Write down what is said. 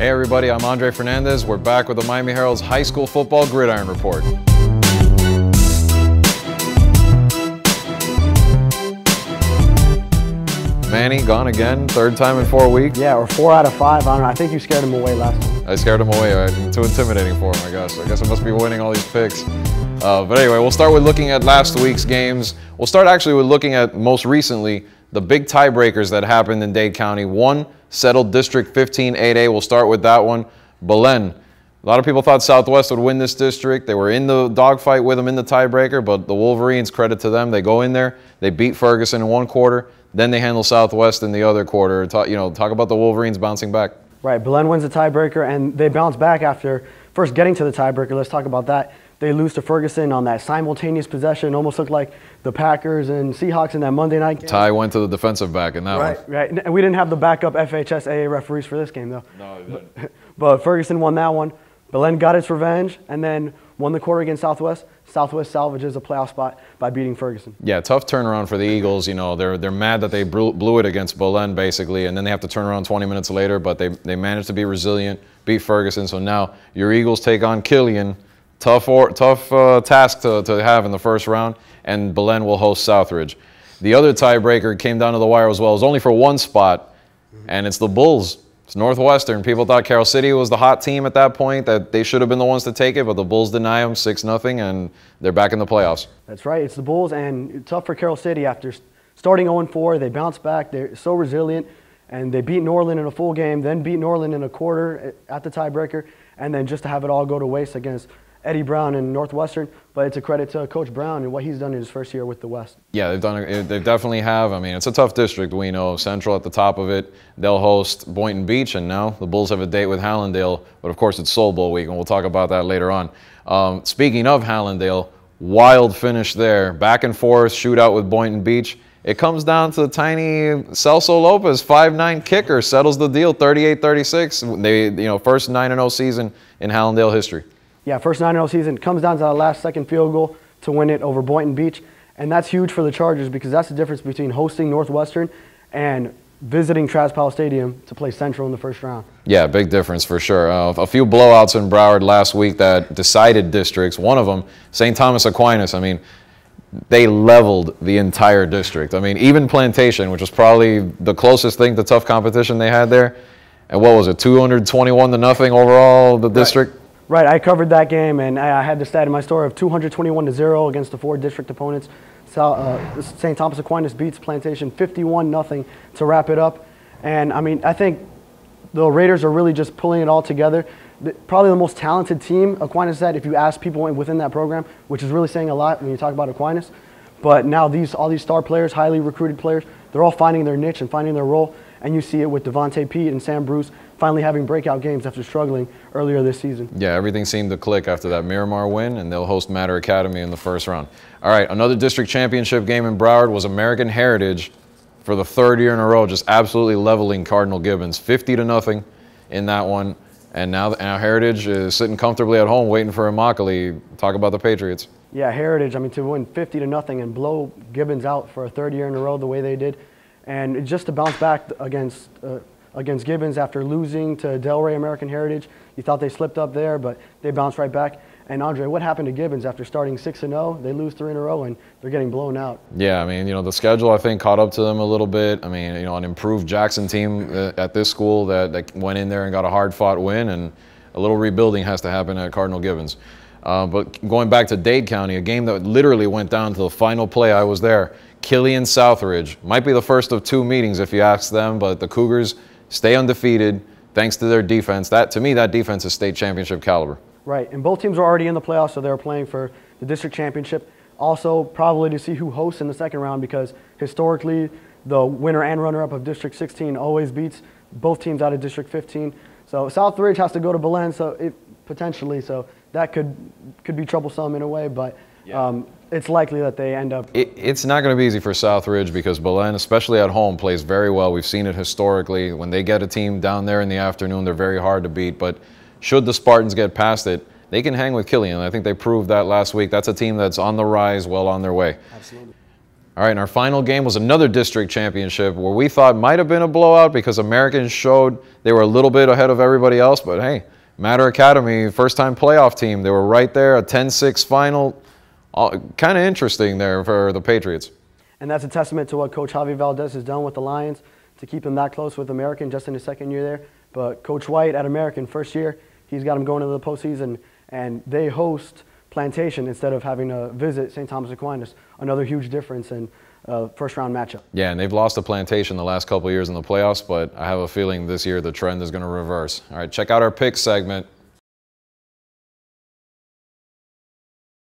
Hey everybody, I'm Andre Fernandez. We're back with the Miami Herald's High School Football Gridiron Report. Manny gone again, third time in 4 weeks. Yeah, or 4 out of 5. I don't know. I think you scared him away last time. I scared him away. I'm too intimidating for him, I guess. I guess I must be winning all these picks. But anyway, we'll start with looking at last week's games. We'll start actually with looking at, most recently, the big tiebreakers that happened in Dade County. One settled District 15 8A. We'll start with that one. Belen. A lot of people thought Southwest would win this district. They were in the dogfight with them in the tiebreaker, but the Wolverines, credit to them, they go in there, they beat Ferguson in one quarter, then they handle Southwest in the other quarter. Talk about the Wolverines bouncing back. Right, Belen wins the tiebreaker, and they bounce back after first getting to the tiebreaker. Let's talk about that. They lose to Ferguson on that simultaneous possession. Almost looked like the Packers and Seahawks in that Monday night game. Ty went to the defensive back in that one. Right, and we didn't have the backup FHSAA referees for this game, though. No, we didn't. But Ferguson won that one. Belen got its revenge and then won the quarter against Southwest. Southwest salvages a playoff spot by beating Ferguson. Yeah, tough turnaround for the Eagles. You know, they're mad that they blew it against Belen, basically, and then they have to turn around 20 minutes later, but they managed to be resilient, beat Ferguson. So now your Eagles take on Killian. Tough task to have in the first round, and Belen will host Southridge. The other tiebreaker came down to the wire as well. It was only for one spot, and it's the Bulls. It's Northwestern. People thought Carroll City was the hot team at that point, that they should have been the ones to take it, but the Bulls deny them 6-0, and they're back in the playoffs. That's right. It's the Bulls, and tough for Carroll City. After starting 0-4, they bounce back. They're so resilient, and they beat Norland in a full game, then beat Norland in a quarter at the tiebreaker, and then just to have it all go to waste against Eddie Brown and Northwestern. But it's a credit to Coach Brown and what he's done in his first year with the West. Yeah, they definitely have. I mean, it's a tough district. We know Central at the top of it. They'll host Boynton Beach, and now the Bulls have a date with Hallandale. But of course, it's Soul Bowl week, and we'll talk about that later on. Speaking of Hallandale, wild finish there. Back and forth shootout with Boynton Beach. It comes down to the tiny Celso Lopez, 5'9" kicker, settles the deal, 38-36. They, first 9-0 season in Hallandale history. Yeah, first 9-0 season. Comes down to that last second field goal to win it over Boynton Beach. And that's huge for the Chargers because that's the difference between hosting Northwestern and visiting Travis Powell Stadium to play Central in the first round. Yeah, big difference for sure. A few blowouts in Broward last week that decided districts. One of them, St. Thomas Aquinas. I mean, they leveled the entire district. I mean, even Plantation, which was probably the closest thing to tough competition they had there. And what was it, 221-0 overall, the district? Right, I covered that game, and I had the stat in my story of 221-0 against the 4 district opponents. St. Thomas Aquinas beats Plantation 51-0 to wrap it up. And, I mean, I think the Raiders are really just pulling it all together. Probably the most talented team Aquinas had if you ask people within that program, which is really saying a lot when you talk about Aquinas. But now all these star players, highly recruited players, they're all finding their niche and finding their role. And you see it with Devante, Peete, and Sam Bruce finally having breakout games after struggling earlier this season. Yeah, everything seemed to click after that Miramar win, and they'll host Matter Academy in the first round. All right, another district championship game in Broward was American Heritage for the 3rd year in a row, just absolutely leveling Cardinal Gibbons, 50-0 in that one. And now Heritage is sitting comfortably at home waiting for Immokalee. Talk about the Patriots. Yeah, Heritage, I mean, to win 50-0 and blow Gibbons out for a 3rd year in a row the way they did. And just to bounce back against Gibbons after losing to Delray American Heritage. You thought they slipped up there, but they bounced right back. And Andre, what happened to Gibbons after starting 6-0? They lose 3 in a row, and they're getting blown out. Yeah, I mean, the schedule, I think, caught up to them a little bit. I mean, an improved Jackson team at this school that went in there and got a hard-fought win, and a little rebuilding has to happen at Cardinal Gibbons. But going back to Dade County, a game that literally went down to the final play. I was there. Killian Southridge. Might be the first of 2 meetings if you ask them, but the Cougars stay undefeated thanks to their defense. To me, that defense is state championship caliber. Right, and both teams are already in the playoffs, so they're playing for the district championship. Also, probably to see who hosts in the second round because historically, the winner and runner-up of District 16 always beats both teams out of District 15. So Southridge has to go to Belen, potentially, so that could be troublesome in a way, but it's likely that they end up. It's not going to be easy for Southridge because Belen, especially at home, plays very well. We've seen it historically. When they get a team down there in the afternoon, they're very hard to beat. But should the Spartans get past it, they can hang with Killian. I think they proved that last week. That's a team that's on the rise, well on their way. Absolutely. All right, and our final game was another district championship where we thought might have been a blowout because Americans showed they were a little bit ahead of everybody else. But hey, Matter Academy, first-time playoff team. They were right there, a 10-6 final. Kind of interesting there for the Patriots. And that's a testament to what Coach Javi Valdez has done with the Lions to keep them that close with American just in his second year there. But Coach White at American, first year, he's got them going into the postseason, and they host Plantation instead of having to visit St. Thomas Aquinas. Another huge difference in first-round matchup. Yeah, and they've lost to Plantation the last couple of years in the playoffs, but I have a feeling this year the trend is going to reverse. All right, check out our pick segment.